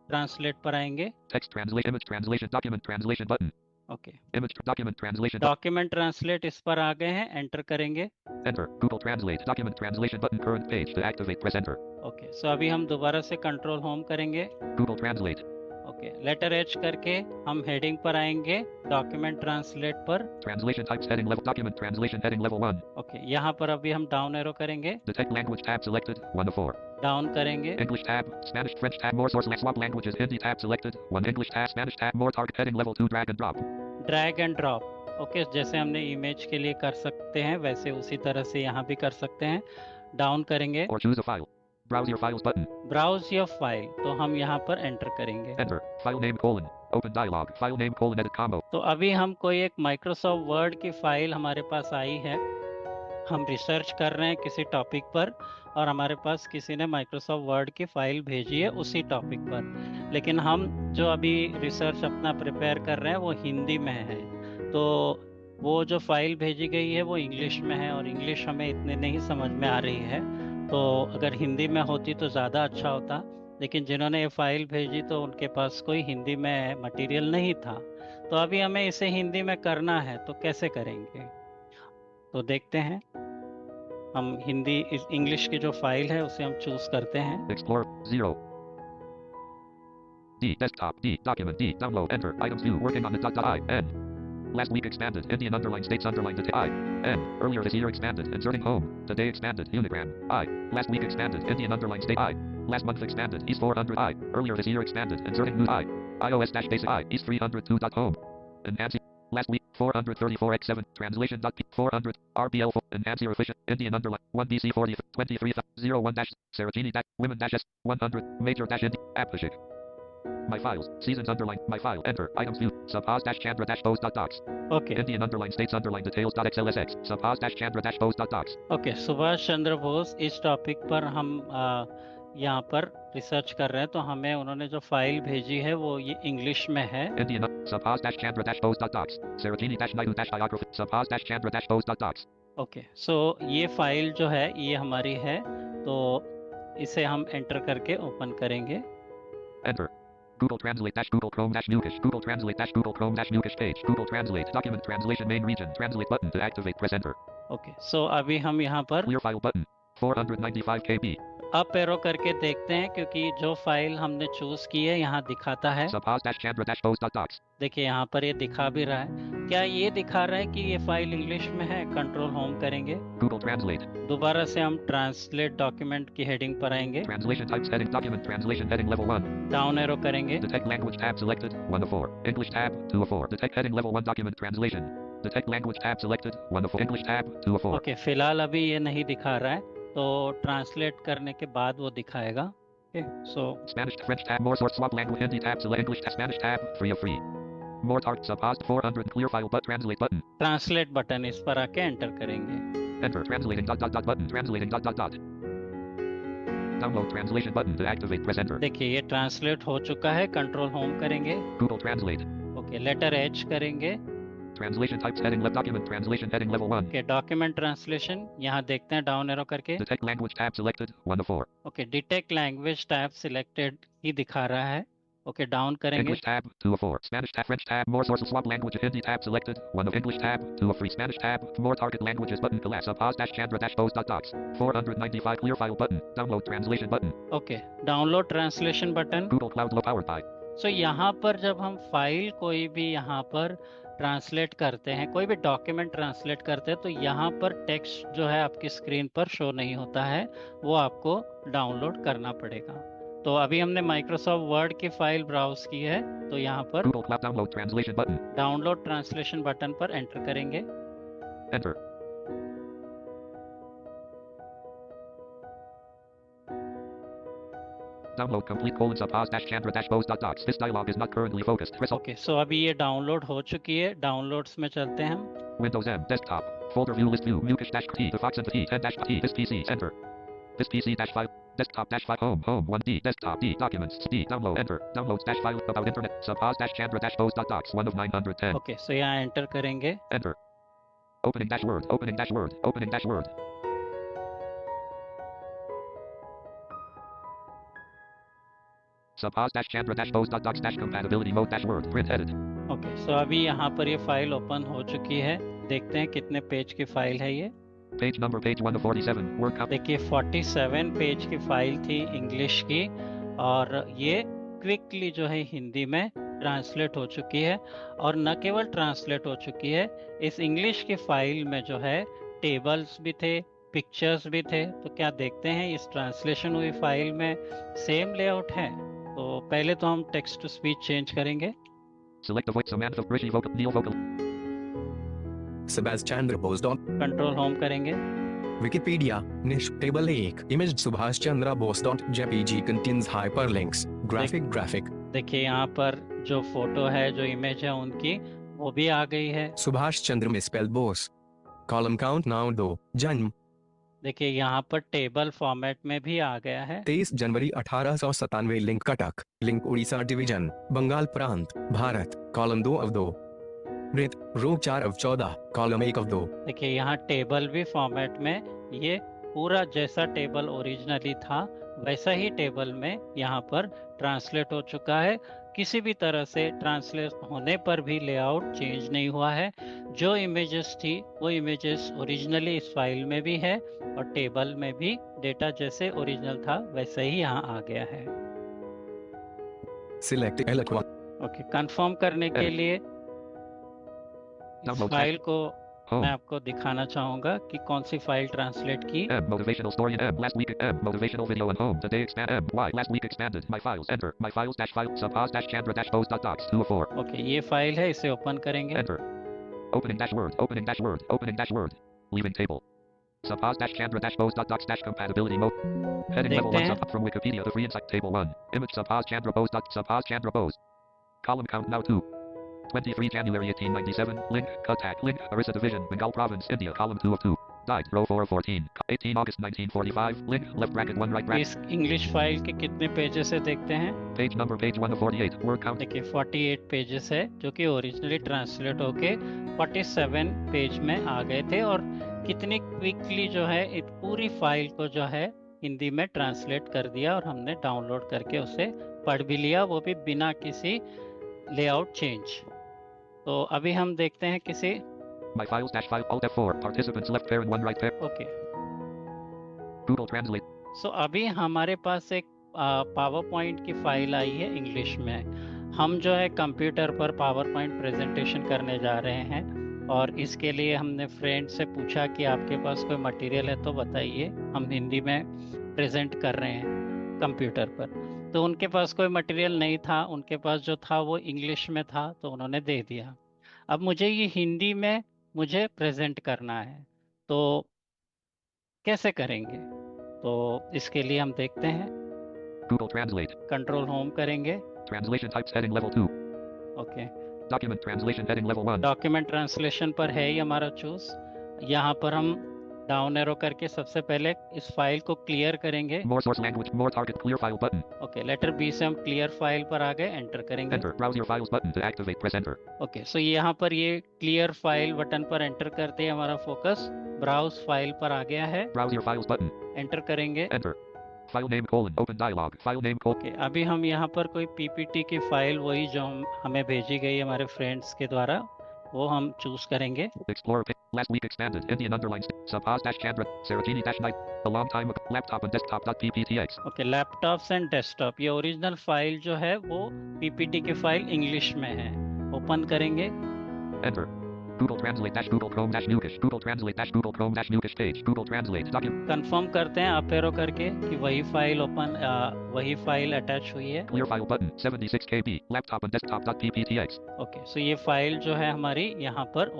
ट्रांसलेट पर आएंगे। Text translate image translation document translation button. Okay, Image document translation document translate इस पर आ गए हैं, एंटर करेंगे। enter. Google Translate document translation button current page to activate press enter. Okay, so अभी हम दोबारा से कंट्रोल होम करेंगे। Google Translate. Okay, letter H करके हम हेडिंग पर आएंगे, डॉक्यूमेंट ट्रांसलेट पर। Translation types heading level document translation heading level 1. Okay, यहाँ पर अभी हम डाउन एरो करेंगे, Detect language tab selected 1 of 4. Down करेंगे। English tab, Spanish, French tab, more source swap languages, Hindi tab selected 1. English tab, Spanish tab, more target heading level 2 drag and drop. Drag and drop. Okay, जैसे हमने image के लिए कर सकते हैं वैसे उसी तरह से यहाँ भी कर सकते हैं। डाउन करेंगे, Or choose a file. Browse your files button. Browse your file, तो हम यहाँ पर एंटर करेंगे। Enter. File name colon. Open dialog. File name colon edit combo. तो अभी हम कोई एक माइक्रोसॉफ्ट वर्ड की फाइल हमारे पास आई है, हम रिसर्च कर रहे हैं किसी टॉपिक पर और हमारे पास किसी ने माइक्रोसॉफ्ट वर्ड की फाइल भेजी है उसी टॉपिक पर, लेकिन हम जो अभी रिसर्च अपना प्रिपेयर कर रहे हैं वो हिंदी में है। तो वो जो फाइल भेजी गई है वो इंग्लिश में है और इंग्लिश हमें इतने नहीं समझ में आ रही है, तो अगर हिंदी में होती तो ज़्यादा अच्छा होता। लेकिन जिन्होंने ये फाइल भेजी तो उनके पास कोई हिंदी में मटेरियल नहीं था, तो अभी हमें इसे हिंदी में करना है, तो कैसे करेंगे? तो देखते हैं, हम हिंदी इस इंग्लिश की जो फाइल है उसे हम चूज करते हैं। Explorer 0. D. Desktop. D. Document. D. Download. Enter. Items view. Working on the .I. N. Last week expanded. Indian underline states underline the I. N. Earlier this year expanded. Inserting home. Today expanded. Unigram. I. Last week expanded. Indian underline state I. Last month expanded. East 400 I. Earlier this year expanded. Inserting new I. iOS dash basic I. East 302.home. Enhance. Last week 434x7. Translation. 400. RBL 4. Enhance your efficient. Indian underline 1 BC 40 23 01 dash Sarajini dash women dash S 100 major dash Indi. Appishik. My files. Seasons underline. My file. Enter. Items view. Subhas dash Chandra dash post dot docs. Okay Indian underline states underline details dot xlsx. Subhas dash Chandra dash post dot docs. Okay, Subhash Chandra Bose, इस topic पर हम यहाँ पर research कर रहे हैं, तो हमें उन्होंने जो फाइल भेजी है वो ये इंग्लिश में है। Indian Subhas dash Chandra dash post dot docs. Sarajini dash Naidu dash biography. Subhas dash Chandra dash post dot docs. Okay, so ये फाइल जो है ये हमारी है, तो इसे हम एंटर करके ओपन करेंगे। Enter. Google Translate dash Google Chrome dash Nukish. Google Translate dash Google Chrome dash Nukish page. Google Translate document translation main region. Translate button to activate. Press enter. Okay, so अभी हम यहाँ पर Clear file button. 495 KB. Up arrow करके देखते हैं, क्योंकि जो file हमने चूज की है यहाँ दिखाता है। Subhas dash Chandra dash post dot docs. देखिए यहाँ पर ये दिखा भी रहा है। क्या ये दिखा रहा है कि ये फाइल इंग्लिश में है? कंट्रोल होम करेंगे, Google Translate. दोबारा से हम ट्रांसलेट डॉक्यूमेंट की हेडिंग पर आएंगे, Translation types heading document translation heading level 1. Down arrow करेंगे, Detect language tab selected 1 of 4. English tab 2 of 4. Detect heading level 1 document translation. Detect language tab selected 1 of 4. English tab 2 of 4. Okay, फिलहाल अभी ये नहीं दिखा रहा है, तो translate करने के बाद वो दिखाएगा। Okay, so Spanish French tab more source swap language Hindi tab select English tab Spanish tab 3 of 3. More target Subhas 400 clear file but translate button. Translate button, इस पर आके एंटर करेंगे। Enter translating button translating Download translation button to activate press enter. देखिए ये translate हो चुका है, control home करेंगे, Google Translate. Okay, letter H करेंगे, Translation types heading left document translation heading level 1. Okay, document translation यहाँ देखते हैं, डाउन एरो करके, Detect language tab selected 1 of 4. Okay, detect language tab selected ही दिखा रहा है, ओके, डाउन करेंगे, English tab 2 of 4. Spanish tab French tab more sources swap language Hindi tab selected 1 of English tab 2 of 3. Spanish tab more target languages button collapse Subhas dash Chandra dash post dot docs. 495 clear file button. Download translation button. Okay, download translation button. Google Cloud Low powered by. सो यहाँ पर जब हम file कोई भी यहाँ पर translate करते हैं, कोई भी डॉक्यूमेंट ट्रांसलेट करते हैं, तो यहाँ पर टेक्स्ट जो है आपकी स्क्रीन पर शो नहीं होता है, वो आपको डाउनलोड करना पड़ेगा। तो अभी हमने माइक्रोसॉफ्ट वर्ड की फाइल ब्राउज की है, तो यहाँ पर Google Cloud download translation button. Download translation button पर एंटर करेंगे, Enter. Download complete Subhas dash Chandra dash post dot docs. This dialog is not currently focused. Press okay, so अभी ये डाउनलोड हो चुकी है, डाउनलोड्स में चलते हैं हम, Windows M desktop. Folder view list view. Mukish dash T. The Fox and the T. 10 dash T. This PC. Enter. This PC dash file. Desktop dash file. Home 1D. Desktop D. Documents D. Download. Enter. Downloads dash file about internet. Subhas dash Chandra dash post dot docs. 1 of 910. Okay, so यहाँ enter करेंगे, Enter. Opening dash word. Opening dash word. Opening dash word. Subhas dash Chandra dash post dot docs dash compatibility mode dash word. Print edit. Okay, so अभी यहाँ पर ये file open हो चुकी है, देखते हैं कितने पेज की फाइल है ये। Page number page 1 of 47. Word copy. देखिए 47 पेज की फाइल थी इंग्लिश की, और ये क्विकली जो है हिंदी में ट्रांसलेट हो चुकी है, और न केवल ट्रांसलेट हो चुकी है, इस इंग्लिश की फाइल में जो है टेबल्स भी थे, पिक्चर्स भी थे। तो क्या देखते हैं इस ट्रांसलेशन हुई फाइल में सेम लेआउट है। तो पहले तो हम टेक्स्ट टू स्पीच चेंज करेंगे, Select the voice Samantha Rishi vocal Neil vocal. Subhas Chandra Bose. Control home करेंगे, Wikipedia. Niche table 1. Image Subhas Chandra Bose. JPG contains hyperlinks. Graphic. देखिए यहाँ पर जो फोटो है, जो इमेज है उनकी, वो भी आ गई है। Subhas Chandra misspelled Bose. Column count now 2 जन्म देखिए यहाँ पर टेबल फॉर्मेट में भी आ गया है। 23 जनवरी 1897 link Cuttack link Orissa division Bengal प्रांत भारत कॉलम 2 of 2 मृत रो 4 of 14 कॉलम 1 of 2 देखिए यहाँ टेबल भी फॉर्मेट में ये पूरा जैसा टेबल ओरिजिनली था वैसा ही टेबल में यहाँ पर ट्रांसलेट हो चुका है। किसी भी तरह से ट्रांसलेट होने पर भी लेआउट चेंज नहीं हुआ है। जो इमेजेस थी वो इमेजेस ओरिजिनली इस फाइल में भी है और टेबल में भी डेटा जैसे ओरिजिनल था वैसे ही यहाँ आ गया है। सिलेक्ट L1 ओके, कंफर्म करने के लिए इस Download फाइल को मैं Home. आपको दिखाना चाहूंगा कि कौन सी फाइल ट्रांसलेट की। M. Motivational story and M. Last week. M. Motivational video and home. Today expand M. Y. Last week expanded. My files. Enter. My files dash file. Subpos dash Chandra dash post dot docs. 2 of 4. Okay, ये file है, इसे open करेंगे। Enter. Opening dash word. Opening dash word. Opening dash word. Leaving table. Subpos dash Chandra dash post dot docs dash compatibility mode. Heading level 1 देखते हैं। sub from Wikipedia. The free insight table 1. Image Subpos Chandra post dot Subpos Chandra post. Column count now 2. 23 January 1897. Link. Cuttack. Link. Orissa Division. Bengal Province. India. Column 2 of 2. Died. Row 4 of 14. 18 August 1945. Link. Left bracket 1 right bracket. इस English file के कितने pages है देखते हैं। Page number page 1 of 48. Word count. देखिए 48 pages है जो कि ओरिजिनली ट्रांसलेट होके 47 पेज में आ गए थे और कितनी क्विकली जो है इस पूरी फाइल को जो है हिंदी में ट्रांसलेट कर दिया और हमने डाउनलोड करके उसे पढ़ भी लिया, वो भी बिना किसी लेआउट चेंज। तो अभी हम देखते हैं किसी My files dash file alt F4. Participants left pair and 1 right pair. Okay. Google Translate. सो अभी हमारे पास एक पावर पॉइंट की फाइल आई है इंग्लिश में। हम जो है कंप्यूटर पर पावर पॉइंट प्रेजेंटेशन करने जा रहे हैं और इसके लिए हमने फ्रेंड से पूछा कि आपके पास कोई मटेरियल है तो बताइए, हम हिंदी में प्रेजेंट कर रहे हैं कंप्यूटर पर। तो उनके पास कोई मटेरियल नहीं था, उनके पास जो था वो इंग्लिश में था तो उन्होंने दे दिया। अब मुझे ये हिंदी में मुझे प्रेजेंट करना है तो कैसे करेंगे? तो इसके लिए हम देखते हैं, Google Translate. कंट्रोल होम करेंगे। Translation types heading level 2. Okay, Document translation heading level 1. Document translation पर है ही हमारा चूज। यहाँ पर हम डाउन एरो करके सबसे पहले इस फाइल को क्लियर करेंगे। More source language. More target clear file button. Okay, letter B से हम क्लियर फाइल पर आ गए, एंटर करेंगे। Enter. Browse your files button to activate. Press enter. Okay, so यहाँ पर ये क्लियर फाइल बटन पर एंटर करते ही हमारा फोकस ब्राउज फाइल पर आ गया है, Browse your files button. Enter करेंगे। Enter. File name colon. Open dialog. File name colon. Okay, अभी हम यहाँ पर कोई पीपीटी की फाइल, वही जो हमें भेजी गई है हमारे फ्रेंड्स के द्वारा, वो हम चूज करेंगे। Explorer pic. Last week expanded. Indian underlines. Subpos dash Chandra. Sarajini dash night. A long time ago. Laptop and desktop dot pptx. Okay, laptops and desktop, ये ओरिजिनल फाइल जो है वो पीपीटी की फाइल इंग्लिश में है। Open करेंगे। Enter. Google Translate dash Google Chrome dash Nukish. Google Translate dash Google Chrome dash Nukish page. Google Translate document. Confirm करते हैं अप एरो करके कि वही फाइल ओपन, वही फाइल अटैच हुई है। Clear file button. 76 KB. Laptop and desktop dot pptx. Okay, so ये file जो है हमारी यहाँ पर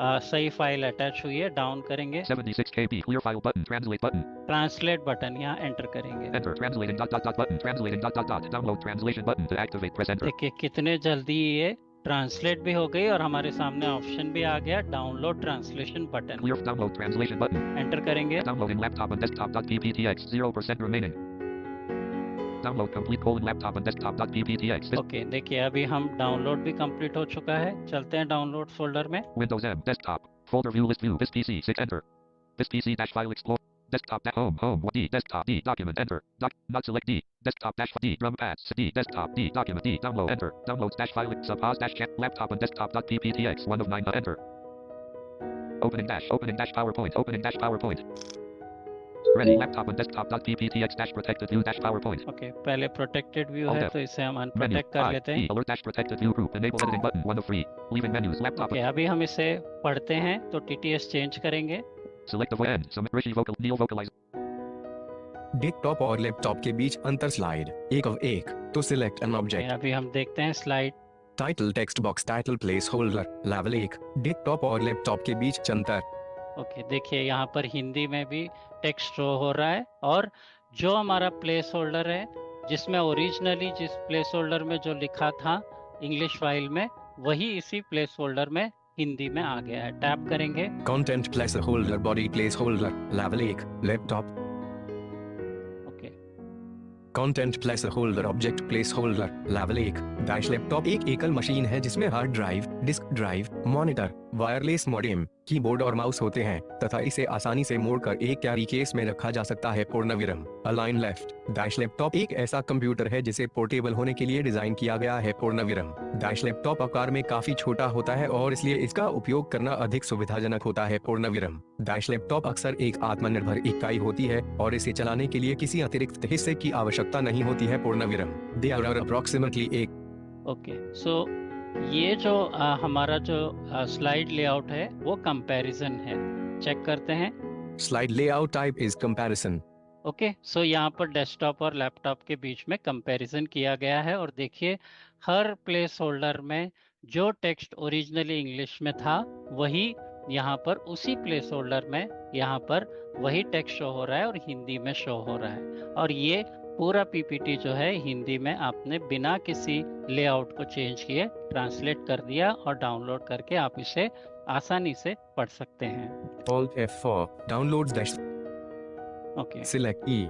सही फाइल अटैच हुई है। डाउन करेंगे, 76 KB. Clear file button. Translate button. Translate button यहाँ एंटर करेंगे। Enter. Translating dot dot dot button. Translating dot dot dot. Download translation button to activate. Press enter. देखिए कितने जल्दी ये ट्रांसलेट भी हो गई और हमारे सामने ऑप्शन भी आ गया, download translation button. Clear download translation button. Enter करेंगे। Downloading laptop and desktop dot pptx. 0% remaining. Download complete colon laptop and desktop dot pptx. Okay, देखिए अभी हम डाउनलोड भी कंप्लीट हो चुका है। चलते हैं डाउनलोड फोल्डर में। Windows M desktop folder view list view this PC 6 enter. This PC dash file explore desktop dash home D desktop D document enter not select D desktop dash D drum pads D desktop D document D download enter downloads dash file subpos dash chat laptop and desktop dot pptx 1 of 9 enter opening dash PowerPoint ready laptop and desktop dot pptx dash protected view dash PowerPoint okay, पहले protected view है Alt F. तो इसे हम menu unprotect कर I लेते E हैं। alert dash protected view group enable editing button 1 of 3 leaving menus laptop okay, अभी हम इसे पढ़ते हैं तो टीटीएस चेंज करेंगे। select the end some Rishi vocal Neil vocalize desktop और लैपटॉप के बीच अंतर स्लाइड 1 of 1 तो सिलेक्ट एन ओके, ऑब्जेक्ट अभी हम देखते हैं slide. Title text box title place holder level 1 desktop और लैपटॉप के बीच अंतर। ओके, देखिए यहाँ पर हिंदी में भी टेक्स्ट शो हो रहा है और जो हमारा प्लेस होल्डर है जिसमें ओरिजिनली जिस प्लेस होल्डर में जो लिखा था इंग्लिश फाइल में, वही इसी प्लेस होल्डर में हिंदी में आ गया है। टैप करेंगे। Content place holder body place holder level 1 laptop okay, content place holder object place holder level 1 dash laptop एक एकल मशीन है जिसमें hard drive, disk drive, monitor, wireless modem, keyboard और माउस होते हैं तथा इसे आसानी से मोड़कर एक कैरी केस में रखा जा सकता है। पूर्णविराम अलाइन लेफ्ट डैश लैपटॉप एक ऐसा कंप्यूटर है जिसे पोर्टेबल होने के लिए डिजाइन किया गया है। पूर्णविराम डैश लैपटॉप आकार में काफी छोटा होता है और इसलिए इसका उपयोग करना अधिक सुविधाजनक होता है। पूर्णविराम डैश लैपटॉप अक्सर एक आत्मनिर्भर इकाई होती है और इसे चलाने के लिए किसी अतिरिक्त हिस्से की आवश्यकता नहीं होती है। पूर्णविराम दे आर अप्रोक्सीमेटली एक ओके। सो ये जो हमारा जो स्लाइड लेआउट है वो कंपैरिजन है। चेक करते हैं। Slide layout type is comparison. Okay, so यहाँ पर डेस्कटॉप और लैपटॉप के बीच में कंपैरिजन किया गया है और देखिए हर प्लेस होल्डर में जो टेक्स्ट ओरिजिनली इंग्लिश में था वही यहाँ पर उसी प्लेस होल्डर में यहाँ पर वही टेक्स्ट शो हो रहा है और हिंदी में शो हो रहा है। और ये पूरा पीपीटी जो है हिंदी में आपने बिना किसी लेआउट को चेंज किए ट्रांसलेट कर दिया और डाउनलोड करके आप इसे आसानी से पढ़ सकते हैं। Alt F4 downloads dash okay, select E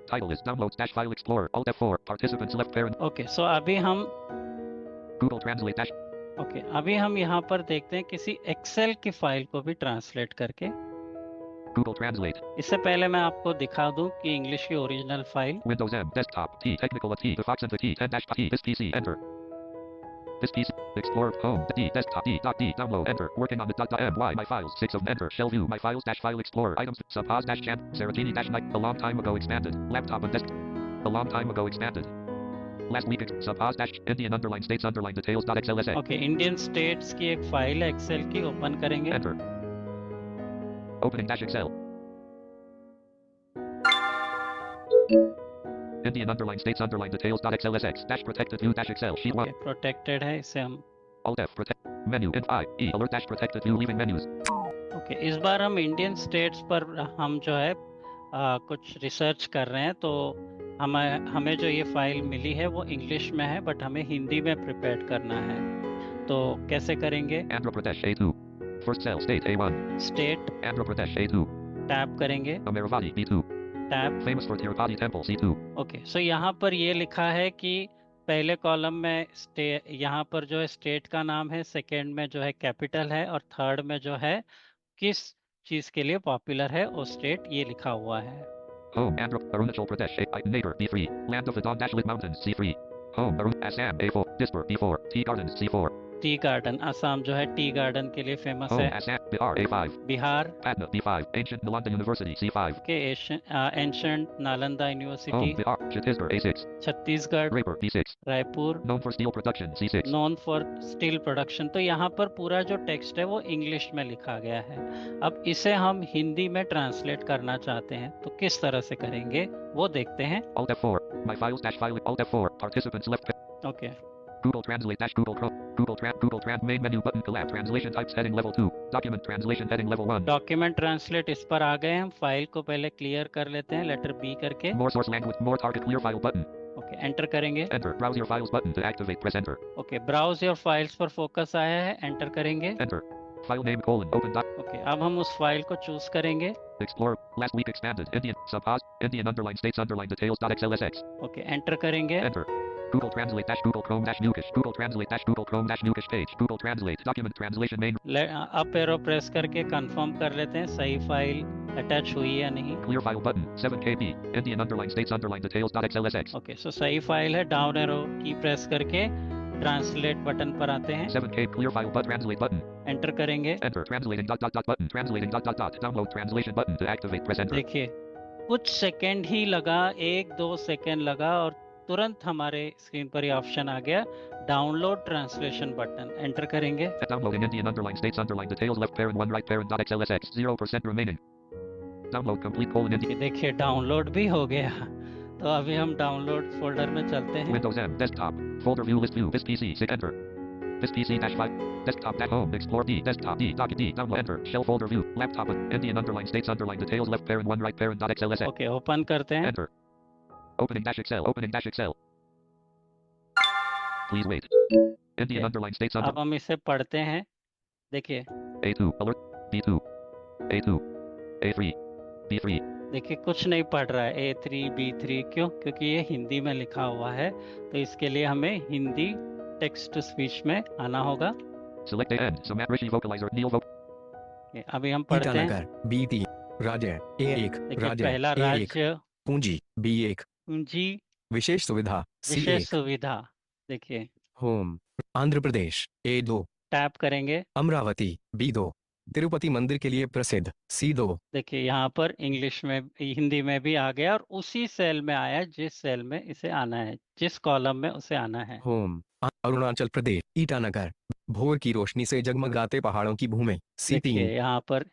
Title is Downloads Dash File Explorer. Alt F4. Participants left parent. Okay. So अभी हम Google Translate Dash. अभी हम यहाँ पर देखते हैं किसी एक्सेल की फाइल को भी ट्रांसलेट करके। Google Translate. इससे पहले मैं आपको दिखा दूं कि इंग्लिश की original file Windows M. Desktop. T. Technical T. The Fox and the T. 10 dash T. This PC. Enter. This PC. Explorer. Home. D. Desktop. D. Dot D. Download. Enter. Working on the dot M. Y. My files. 6 of enter. Shell view. My files. Dash file explorer. Items. Subpos dash champ. Saratini dash night. A long time ago expanded. Laptop and desk. A long time ago expanded. Last week. Subpos dash Indian underline states underline details dot XLSX. Okay, Indian states की एक file है Excel की, open करेंगे। Enter. Opening dash Excel. Indian underline states underline details dot XLSX dash protected view dash Excel sheet 1. Protected है, इसे हम Alt F protect menu in I E alert dash protected view leaving menus. Okay. इस बार हम Indian states पर हम जो है कुछ रिसर्च कर रहे हैं, तो हमें जो ये फाइल मिली है वो इंग्लिश में है बट हमें हिंदी में प्रिपेयर करना है। तो कैसे करेंगे? Andhra Pradesh A2. First cell state A1. State Andhra Pradesh A2. Tap करेंगे, Amaravati B2. Tap. Famous for Tirupati Temple C2. Okay, so यहाँ पर ये लिखा है कि पहले कॉलम में यहाँ पर जो है स्टेट का नाम है, सेकंड में जो है कैपिटल है और थर्ड में जो है किस चीज के लिए पॉपुलर है वो स्टेट ये लिखा हुआ है। Home Andhra Arunachal Pradesh neighbor B3. Land of the Don dash Lit Mountains C3. Home Assam A4. Dispur B4. Tea Gardens C4. Tea garden, Assam जो है टी गार्डन के लिए फेमस Home है। Assam Bihar A5. Bihar Patna B5. Ancient Nalanda University C5. के ancient Nalanda Home university. Bihar Chhattisgarh A6. Chhattisgarh, Raipur B6. Raipur, Known for steel production C6. Known for steel production. तो यहाँ पर पूरा जो टेक्स्ट है वो इंग्लिश में लिखा गया है। अब इसे हम हिंदी में ट्रांसलेट करना चाहते हैं तो किस तरह से करेंगे वो देखते हैं। Alt F4. My files dash file. Alt F4. Participants left. Okay, Google Translate dash Google Chrome. Google Trans main menu button collab translation types heading level 2. Document translation heading level 1. Document translate इस पर आ गए। हम file को पहले clear कर लेते हैं, letter B करके। More source language. More target clear file button. Okay, enter करेंगे। Enter. Browse your files button to activate. Press enter. Okay, browse your files पर फोकस आया है, एंटर करेंगे। Enter. File name colon open dot. Okay, अब हम उस file को choose करेंगे। Explorer. Last week expanded. Indian. Subpos. Indian underline states underline details dot XLSX. Okay, enter करेंगे। Enter. Google Translate dash Google Chrome dash Nukish. Google Translate dash Google Chrome dash Nukish page. Google Translate document translation main. Up arrow press करके confirm कर लेते हैं सही file attach हुई या नहीं। Clear file button. 7KB. Indian underline states underline details dot XLSX. Okay, so सही file है। डाउन एरो की प्रेस करके ट्रांसलेट बटन पर आते हैं, 7K clear file but translate button. Enter करेंगे। Enter translating dot dot dot button. Translating dot dot dot. Download translation button to activate. Press enter. देखिए कुछ second ही लगा, 1-2 second लगा और तुरंत हमारे स्क्रीन पर ये ऑप्शन आ गया, डाउनलोड ट्रांसलेशन बटन। एंटर करेंगे। Downloading Indian underline states underline details left parent 1 right parent dot XLSX 0% remaining. Download complete colon Indian. देखिए डाउनलोड भी हो गया। तो अभी हम डाउनलोड फोल्डर में चलते हैं। Windows M desktop folder view list view this PC sit enter. This PC dash 5 desktop dash home explore D desktop D dock D download enter shell folder view laptop Indian underline states underline details left parent 1 right parent dot XLSX. Okay, open करते हैं। Enter. Opening dash Excel. Opening dash Excel. Please wait. Indian Okay. underlined states अब under. हम इसे पढ़ते हैं, देखिए A2, alert. B2. A2. A3. B3. देखिए कुछ नहीं पढ़ रहा है A3 B3, क्यों? क्योंकि ये हिंदी में लिखा हुआ है, तो इसके लिए हमें हिंदी टेक्स्ट टू स्पीच में आना होगा। Select AN. Samat Rishi vocalizer. Neil vote. अभी हम पढ़ते हैं, ईटानगर B3 राज्य A1 देखिए राज्य पहला A1 राज्य पूंजी B1 पूंजी विशेष सुविधा विशेष C1 सुविधा, देखिए home Andhra Pradesh A2 tap करेंगे, अमरावती B2 तिरुपति मंदिर के लिए प्रसिद्ध C2 देखिए यहाँ पर इंग्लिश में हिंदी में भी आ गया और उसी सेल में आया जिस सेल में इसे आना है, जिस कॉलम में उसे आना है। होम अरुणाचल प्रदेश ईटानगर भोर की रोशनी से जगमगाते पहाड़ों की भूमि देखिए C3 यहाँ पर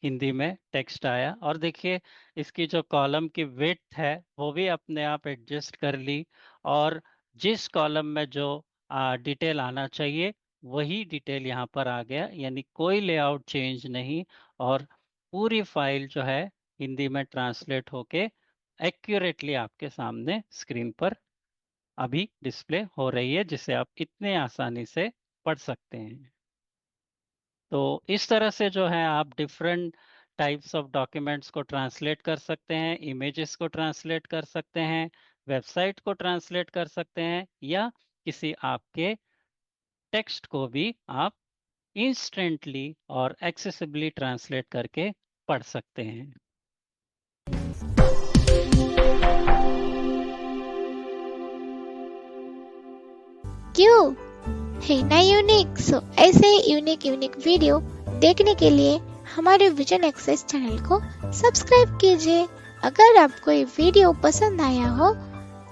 हिंदी में टेक्स्ट आया और देखिए इसकी जो कॉलम की विड्थ है वो भी अपने आप एडजस्ट कर ली, और जिस कॉलम में जो डिटेल आना चाहिए वही डिटेल यहाँ पर आ गया, यानी कोई लेआउट चेंज नहीं, और पूरी फाइल जो है हिंदी में ट्रांसलेट होके एक्यूरेटली आपके सामने स्क्रीन पर अभी डिस्प्ले हो रही है, जिसे आप इतने आसानी से पढ़ सकते हैं। तो इस तरह से जो है आप डिफरेंट टाइप्स ऑफ डॉक्यूमेंट्स को ट्रांसलेट कर सकते हैं, इमेजेस को ट्रांसलेट कर सकते हैं, वेबसाइट को ट्रांसलेट कर सकते हैं, या किसी आपके टेक्स्ट को भी आप इंस्टेंटली और एक्सेसिबली ट्रांसलेट करके पढ़ सकते हैं। क्यों है ना यूनिक? सो ऐसे ही यूनिक वीडियो देखने के लिए हमारे विजन एक्सेस चैनल को सब्सक्राइब कीजिए। अगर आपको ये वीडियो पसंद आया हो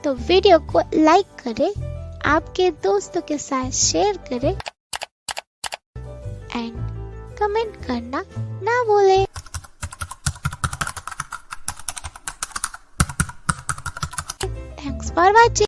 तो वीडियो को लाइक करें, आपके दोस्तों के साथ शेयर करें एंड कमेंट करना ना भूलें। Thanks for watching.